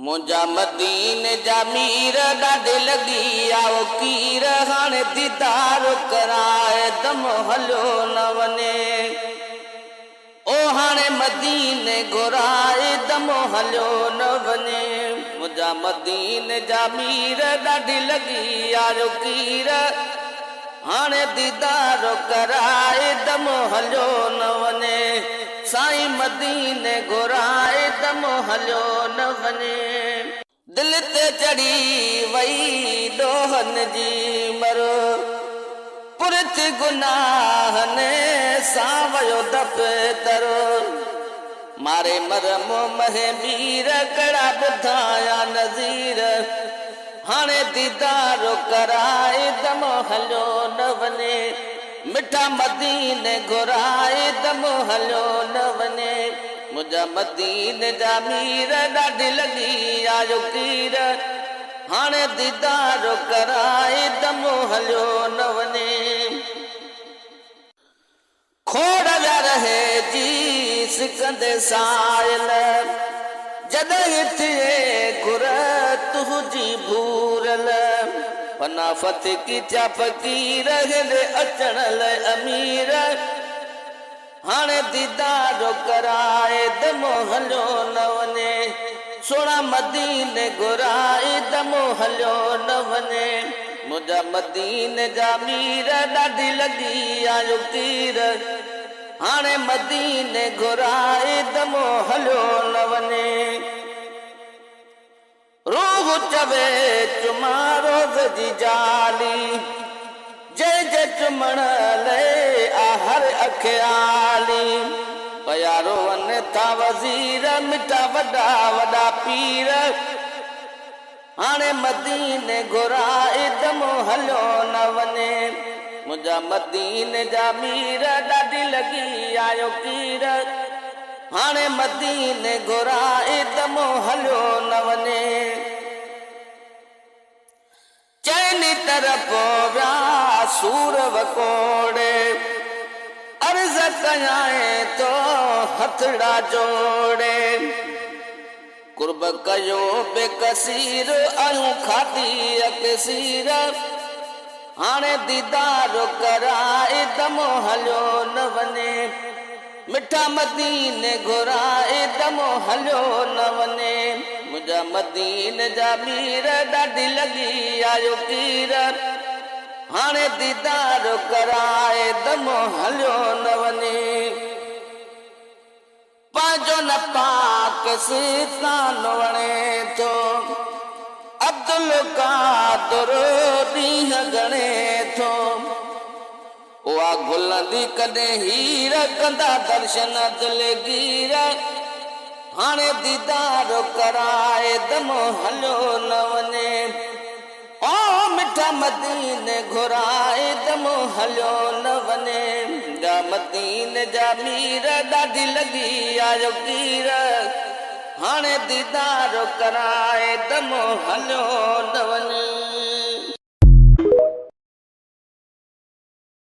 मुंजा मदीने जा मीर ॾाढे लॻी आओ कीर हाणे दीदार कराए दम हलियो न वञे ओ हाणे मदीने घुराए दम हलियो न वञे मुंजा मदीने जा मीर ॾाढी लॻी आओ कीर हाणे दीदार कराए दम हलियो न वञे साईं मदीने घुराए दम हलियो न वञे दिल ते चढ़ी वई ॾोहन जी मरो पुरत गुनाहनि सां वयो दफ़्तरो मारे मरम महे मीर कड़ा ॿुधाया नज़ीर हाणे दीदार कराए दम हलियो न वञे मिठा मदीने घुराए दम हलियो न वञे मुंहिंजा मदीने जा मीर ॾाढी लॻी आयो कीर हाणे दीदार कराए दम हलियो न वञे खोड़ विया रहे जी सिकंदे सायल जॾहिं थिए घुर तुंहिंजी भूरल फनाफत की चा फ़कीर हेॾे अचण लाइ अमीर हाणे दीदार कराए दम हलियो न वञे सोणा मदीने घुराए दम हलियो न वञे मुंहिंजा मदीने जा मीर ॾाढी लॻी आयो कीर हाणे मदीने घुराए दम हलियो न वञे रूह चवे चुमा रोज़ जी जाली जय जय चुमण ले आहर अखियाली पयारो वन था वज़ीर मिठा वॾा वॾा पीर हाणे मदीने घुराए दम हलियो न वञे मुंहिंजा मदीने जा मीर ॾाढी लॻी आयो कीर हाणे मदीने घुराए दम हलियो न वञे चैनी तरफ़ विया सूर वकोड़े अर्ज़ कयां तो हथड़ा जोड़े कुर्ब कयो बेकसीर आयूं खाधी अकसीर हाणे दीदार कराए दम हलियो न वञे मिठा मदीने घुराए दम हलियो न वञे मुंहिंजा मदीने जा मीर ॾाढी लॻी आयो कीर हाणे दीदार कराए दम हलियो न वञे पंहिंजो न पाक सीतान वणे थो अब्दुल कादर ॾींहं गणे थो उहा गुलंदी कॾहिं हीर कंदा दर्शन दिलगीर हाणे दीदार कराए दम हलियो न वञे ओ मिठा मदीने घुराए दम हलियो न वञे मुंहिंजा मदीने जा मीर ॾाढी लॻी आयो कीर हाणे दीदार कराए दम हलियो न वञे